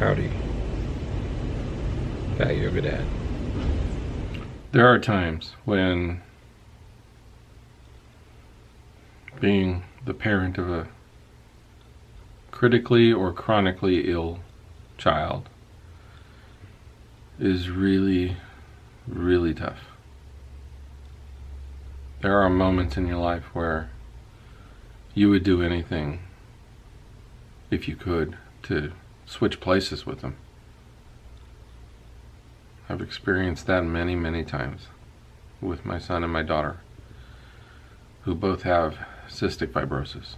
Howdy, Fat Yoga Dad. There are times when being the parent of a critically or chronically ill child is really, really tough. There are moments in your life where you would do anything, if you could, to switch places with them. I've experienced that many, many times with my son and my daughter, who both have cystic fibrosis.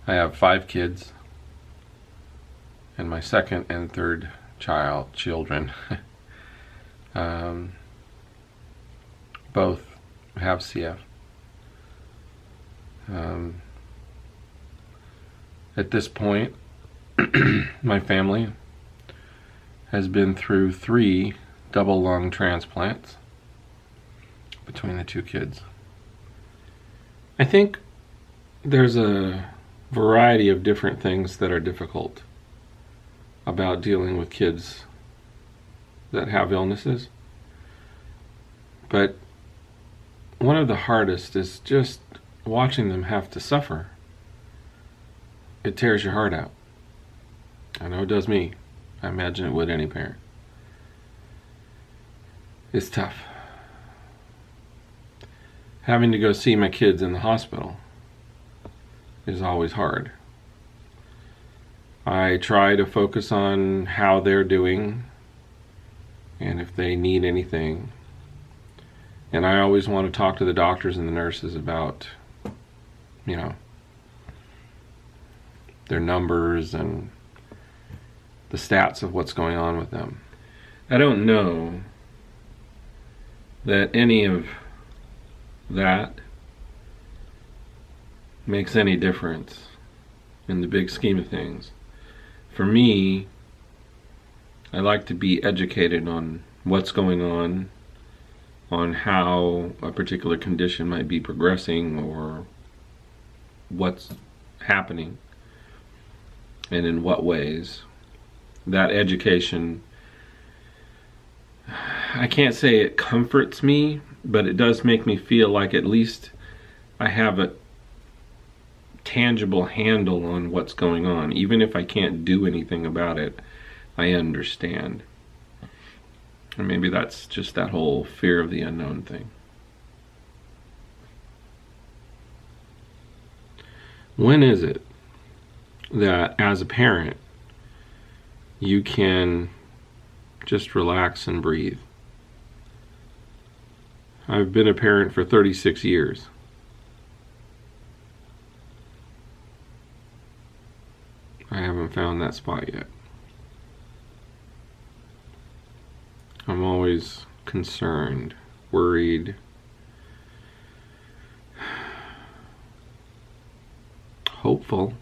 I have 5 kids, and my second and third children both have CF. At this point, my family has been through 3 double lung transplants between the 2 kids. I think there's a variety of different things that are difficult about dealing with kids that have illnesses, but one of the hardest is just watching them have to suffer. It tears your heart out. I know it does me. I imagine it would any parent. It's tough. Having to go see my kids in the hospital is always hard. I try to focus on how they're doing and if they need anything. And I always want to talk to the doctors and the nurses about, their numbers and the stats of what's going on with them. I don't know that any of that makes any difference in the big scheme of things. For me, I like to be educated on what's going on how a particular condition might be progressing or what's happening and in what ways. That education, I can't say it comforts me, but it does make me feel like at least I have a tangible handle on what's going on. Even if I can't do anything about it, I understand. And maybe that's just that whole fear of the unknown thing. When is it that as a parent you can just relax and breathe? I've been a parent for 36 years. I haven't found that spot yet. I'm always concerned, worried, hopeful,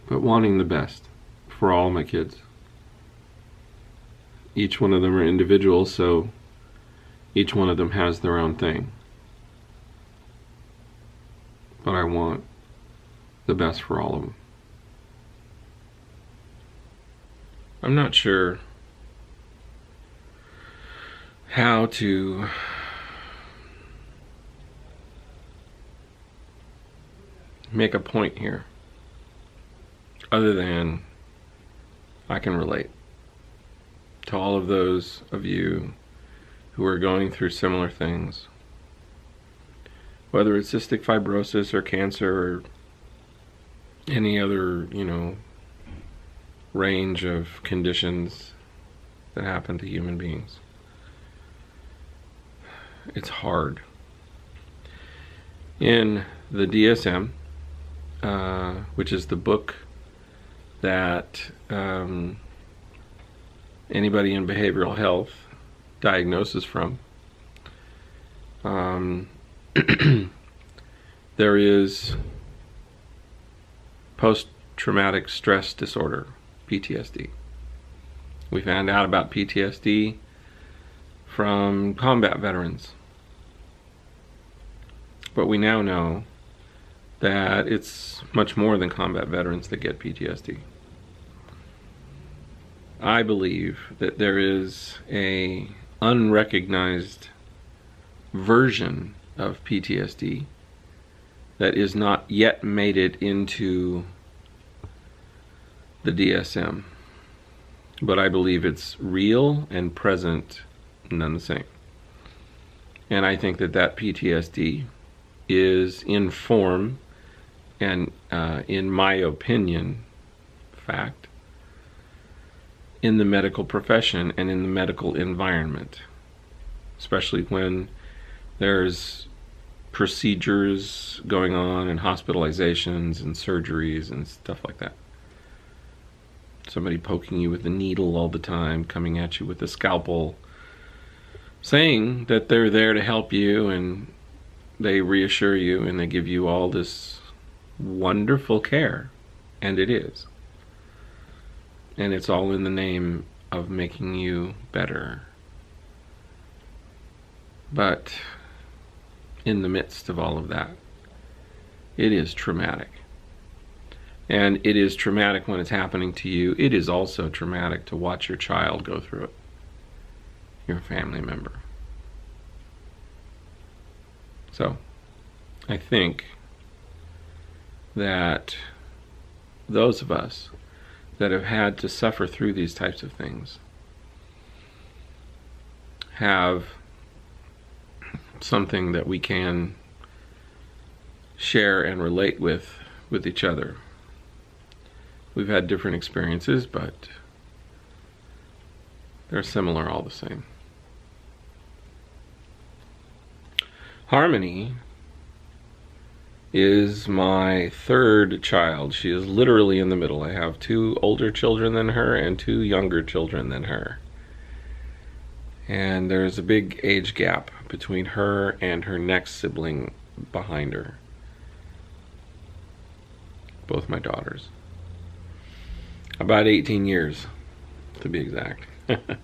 but wanting the best for all my kids. Each one of them are individuals, so each one of them has their own thing. But I want the best for all of them. I'm not sure how to make a point here other than I can relate to all of those of you who are going through similar things, whether it's cystic fibrosis or cancer or any other, range of conditions that happen to human beings. It's hard. In the DSM, which is the book that anybody in behavioral health diagnoses from, there is post-traumatic stress disorder, PTSD. We found out about PTSD from combat veterans, but we now know that it's much more than combat veterans that get PTSD. I believe that there is a unrecognized version of PTSD that is not yet made it into the DSM. But I believe it's real and present, none the same. And I think that that PTSD is in form and, in my opinion, fact, in the medical profession and in the medical environment, especially when there's procedures going on and hospitalizations and surgeries and stuff like that. Somebody poking you with a needle all the time, coming at you with a scalpel, saying that they're there to help you, and they reassure you and they give you all this wonderful care, and it is. And it's all in the name of making you better. But in the midst of all of that, it is traumatic. And it is traumatic when it's happening to you. It is also traumatic to watch your child go through it, your family member. So, I think that those of us that have had to suffer through these types of things have something that we can share and relate with each other. We've had different experiences, but they're similar all the same. Harmony is my third child. She is literally in the middle. I have 2 older children than her and 2 younger children than her. And there's a big age gap between her and her next sibling behind her. Both my daughters. About 18 years, to be exact. But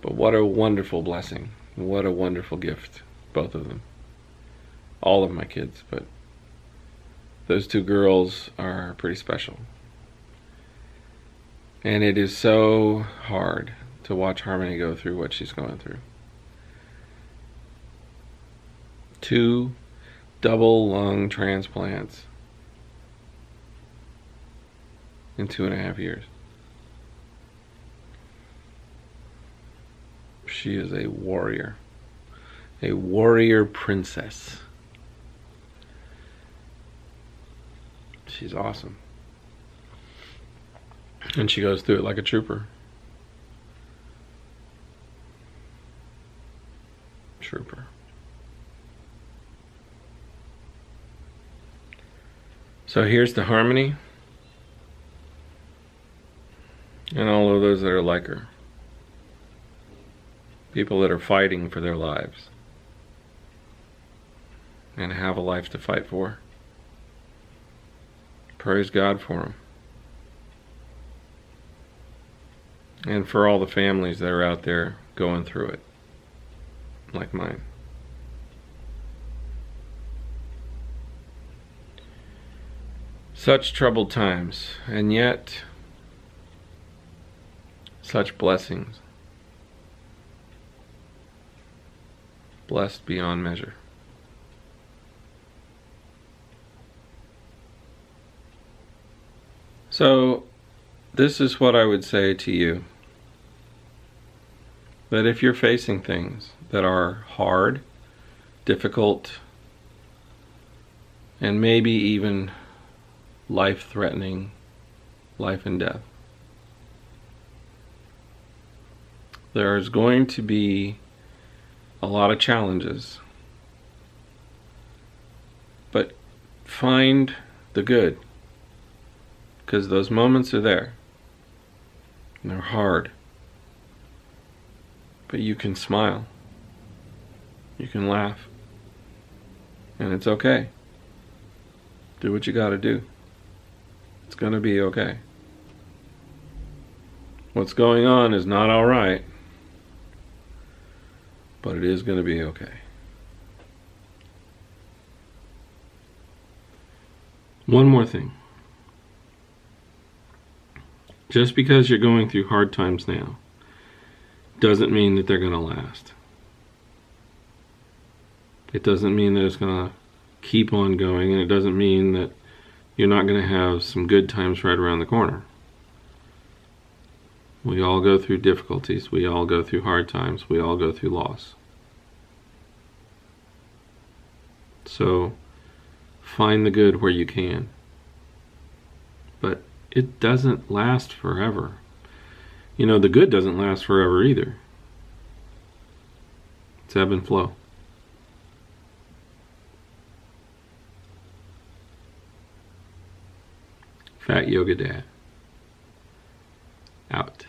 what a wonderful blessing. What a wonderful gift, both of them. All of my kids, but those 2 girls are pretty special. And it is so hard to watch Harmony go through what she's going through. 2 double lung transplants in 2.5 years. She is a warrior princess. She's awesome. And she goes through it like a trooper. So here's to Harmony and all of those that are like her. People that are fighting for their lives and have a life to fight for. Praise God for them. And for all the families that are out there going through it, like mine. Such troubled times, and yet such blessings. Blessed beyond measure. So, this is what I would say to you. That if you're facing things that are hard, difficult, and maybe even life-threatening, life and death, there's going to be a lot of challenges. But find the good, because those moments are there. And they're hard. But you can smile. You can laugh. And it's okay. Do what you gotta do. It's gonna be okay. What's going on is not alright. But it is gonna be okay. One more thing. Just because you're going through hard times now doesn't mean that they're going to last. It doesn't mean that it's going to keep on going, and it doesn't mean that you're not going to have some good times right around the corner. We all go through difficulties. We all go through hard times. We all go through loss. So find the good where you can. But it doesn't last forever. You know, the good doesn't last forever either. It's ebb and flow. Fat Yoga Dad. Out.